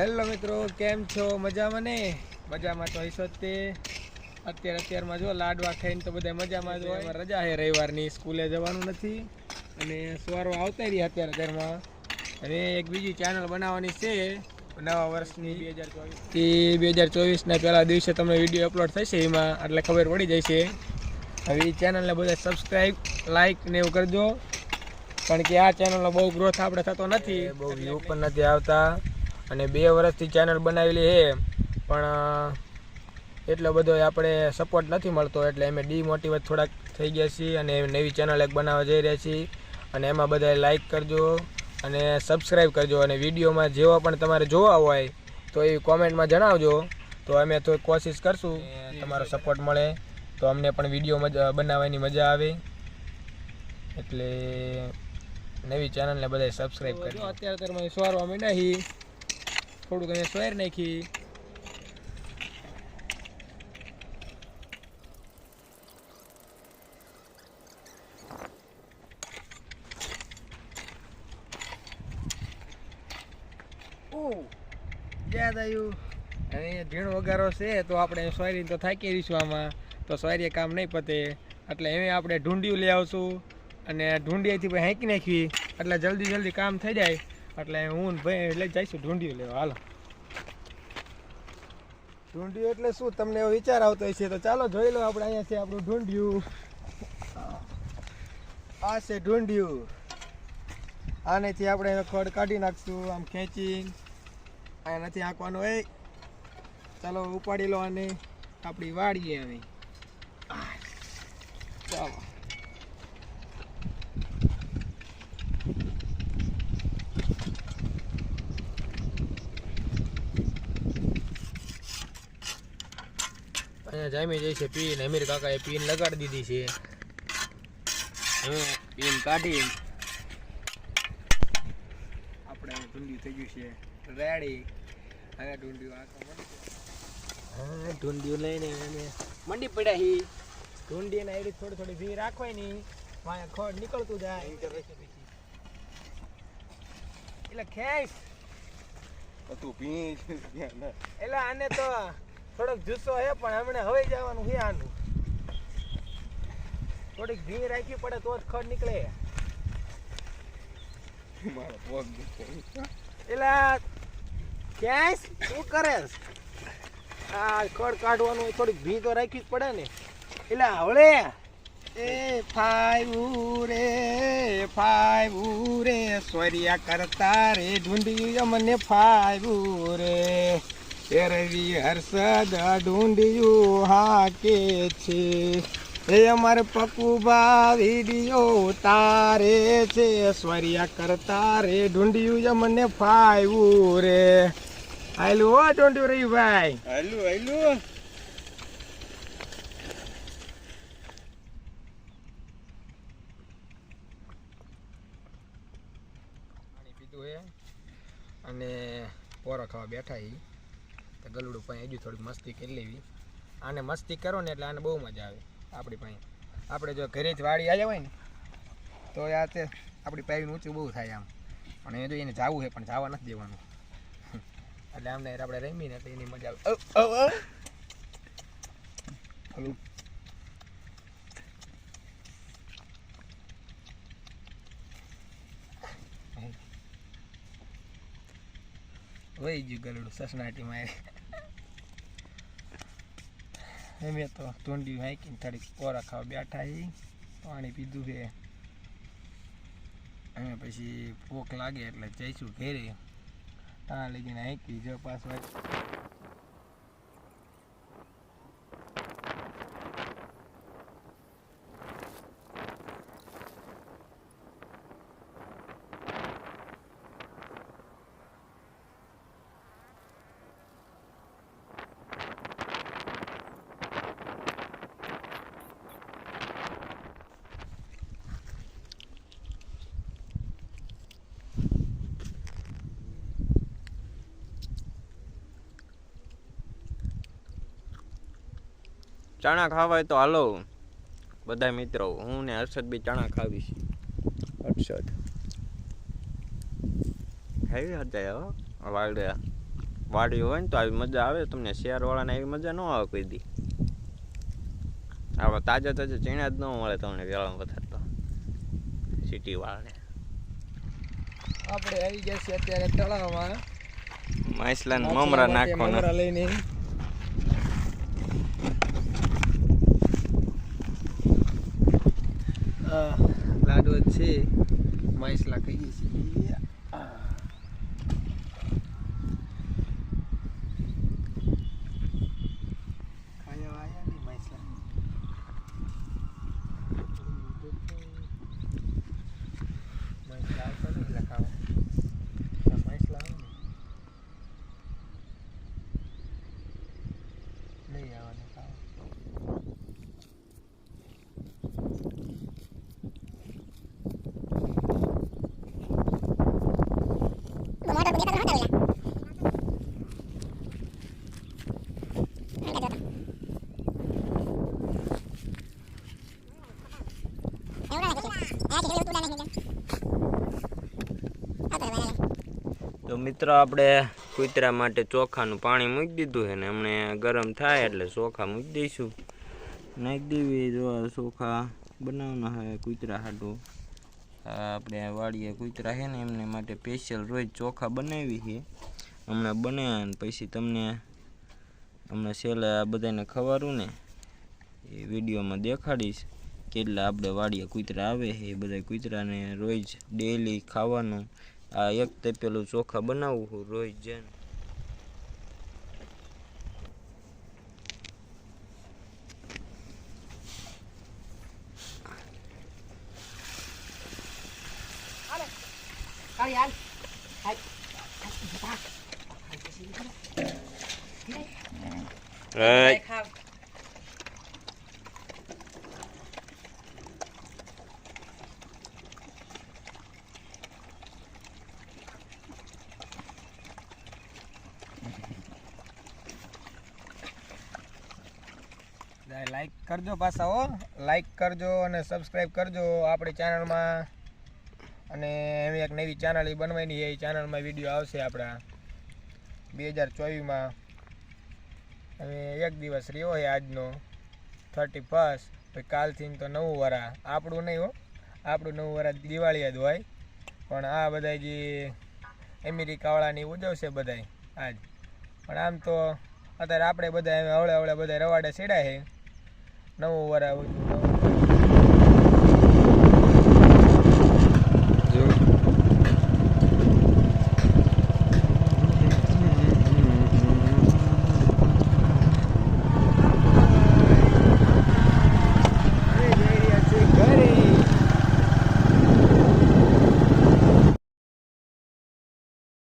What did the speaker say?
Hello મિત્રો, કેમ છો? મજામાં ને? મજામાં તો હશો જ તે. અત્યારમાં જો લાડવા ખાઈને તો બધા મજામાં જ હોય. રજા છે રવિવારની, સ્કૂલે જવાનું નથી અને સવારો આવતા રહ્યા અત્યારમાં. અને એક બીજી ચેનલ બનાવવાની છે નવા વર્ષની 2024ના પહેલા દિવસે તમને વિડીયો અપલોડ થશે, એમાં એટલે ખબર પડી જશે. હવે એ ચેનલને બધા સબસ્ક્રાઈબ, લાઈક ને એવું કરજો, કારણ કે આ ચેનલનો બહુ ગ્રોથ આપણે થતો નથી, બહુ વ્યૂ પણ નથી આવતા. અને 2 વર્ષથી ચેનલ બનાવેલી છે પણ એટલો બધો આપણે સપોર્ટ નથી મળતો, એટલે અમે ડીમોટિવેટ થોડાક થઈ ગયા છીએ અને નવી ચેનલ એક બનાવવા જઈ રહ્યા છીએ. અને એમાં બધા લાઈક કરજો અને સબસ્ક્રાઈબ કરજો. અને વિડીયોમાં જેવા પણ તમારે જોવા હોય તો એ કોમેન્ટમાં જણાવજો, તો અમે તો કોશિશ કરશું તમારો સપોર્ટ મળે તો અમને પણ વિડીયો બનાવવાની મજા આવે. એટલે નવી ચેનલને બધા સબસ્ક્રાઈબ કરજો. અત્યારે તમે સ્વારવા માંડ્યા, થોડુંક અહીંયા સ્વાર નાખી. યાદ આવ્યું અને ઝીણો વગારો છે તો આપણે સોયરી તો થાકી રહીશું આમાં, તો સોયરીએ કામ નહીં પતે એટલે એમ આપણે ઢૂંઢિયું લઈ આવશું અને ઢૂંઢિયાથી પછી હાંકી નાખવી એટલે જલ્દી કામ થઈ જાય. એટલે હું ભાઈ લઈ જઈશું ઢૂંઢિયું લેવા. હાલો, ઢૂંઢિયું એટલે શું તમને એવો વિચાર આવતો હશે તો ચાલો જોઈ લો. આપણે અહીંયા છે આપણું ઢૂંઢિયું. આ છે ઢૂંઢિયું. આનેથી આપણે ખડ કાઢી નાખશું આમ ખેંચી. આ નથી આંકવાનું. ચાલો ઉપાડી લો અને આપણી વાડીએ આવી. ચાલો અહીંયા જામી જઈશે પીન. અમીર કાકાએ પીન લગાડી દીધી છે. હવે પીન કાઢી આપણે ઢૂંઢિયું થઈ ગયું છે રેડી. હવે ઢૂંઢિયું ઢૂંઢિયું લઈને અમે મંડી પડ્યા હી. ઢૂંઢીને એડી થોડી ભી રાખવાની, વાયા ખડ નીકળતું જાય એટલે ખેંચ તું ભી. એટલે આને તો થોડોક જુસ્સો હે પણ હમણાં હવે જવાનું છે આનું. થોડીક ભી રાખવી પડે તો જ ખડ નીકળે. એલા ક્યાંય શું કરે? આ ખડ કાઢવાનું હોય, થોડીક ભી તો રાખવી જ પડે ને. એટલે હવળે એ ફાઈવું રે સોરિયા કરતા રે ઢૂંઢિયું મને ફાઈવું રે. એ રવિ હર્ષદ ઢૂંઢિયું હા કે છે. એ અમારે પકુબા વિડીયો ઉતારે છે. સ્વરિયા કરતા રે ઢૂંઢિયું મને ફાઈવું રે. હાલું હો ઢૂંઢ્યું રહ્યું ભાઈ, હાલું. પાણી પીધું હે અને પોરો ખાવા બેઠા હી. તો ગલુડું પાસે હજુ થોડીક મસ્તી કરી લેવી. આને મસ્તી કરો ને એટલે આને બહુ મજા આવે આપણી પાસે. આપણે જો ઘરેથી વાડી આવ્યા હોય ને તો આ તે આપણી પાઈનું ઊંચું બહુ થાય આમ. પણ એ જો એને જવું છે પણ જવા નથી દેવાનું. એટલે આમને આપણે રમીને એટલે એની મજા આવે. હલું વહી ગયું ગલુડું સસનાટી મારે. મેં તો ઢૂંઢિયું હાંકીને થોડીક પોરા ખાવા બેઠા હી. પાણી પીધું છે. અમે પછી ભૂખ લાગે એટલે જઈશું ઘેરે. ત્યાં લઈને હાંકી જો પાછું. ચણા ખાવા હોય તો હાલો બધા મિત્રો. હું ને હર્ષદ બી ચણા ખાવીશ. હર્ષદ ખાવી હતા વાળે વાડી હોય ને તો આવી મજા આવે તમને. શહેરવાળાને એવી મજા ન આવે કોઈ દી. આવા તાજા તાજા ચીણા જ ન મળે તમને વેળા વધારે તો સિટીવાળાને. આપણે આવી ગયા છીએ અત્યારે તળાવમાં. માછલાને મમરા નાખવાના. મમરા લઈને લાડવો છે, માછલા ખાઈએ છીએ. ખાયા આયા ને માછલા. માછલા આવતા નહીં લખાવા. માછલા આવે ને નહીં આવવાના ખાવા. તો મિત્રો આપણે કૂતરા માટે ચોખાનું પાણી મૂકી દીધું છે ને હમણે ગરમ થાય એટલે ચોખા મૂકી દઈશું. નાખી દેવી. જો ચોખા બનાવવાના છે કૂતરા હાટું. આપણે વાડીએ કૂતરા છે ને એમને માટે સ્પેશિયલ રોજ ચોખા બનાવી છે. હમણાં બને અને પછી તમને હમણાં છેલ્લે આ બધાને ખવારું ને એ વિડીયોમાં દેખાડીશ કેટલા આપણે વાડીએ કૂતરા આવે છે. એ બધા કૂતરાને રોજ ડેઈલી ખાવાનું. આ એક તપેલું ચોખા બનાવું છું રોજ જેને. લાઈક કરજો પાછા હો. લાઈક કરજો અને સબસ્ક્રાઈબ કરજો આપણી ચેનલમાં. અને એવી એક નવી ચેનલ એ બનવાની છે. એ ચેનલમાં વિડીયો આવશે આપણા 2024માં. હવે એક દિવસ રહ્યો છે આજનો 31. પછી કાલથી તો નવું વરા. આપણું નહીં હો, આપણું નવું વરા દિવાળી જ હોય. પણ આ બધા જે અમેરિકાવાળાની ઉજવશે બધાય આજ. પણ આમ તો અત્યારે આપણે બધા હવળે હવળે બધા રવાડે ચડ્યા છે. નવું વરા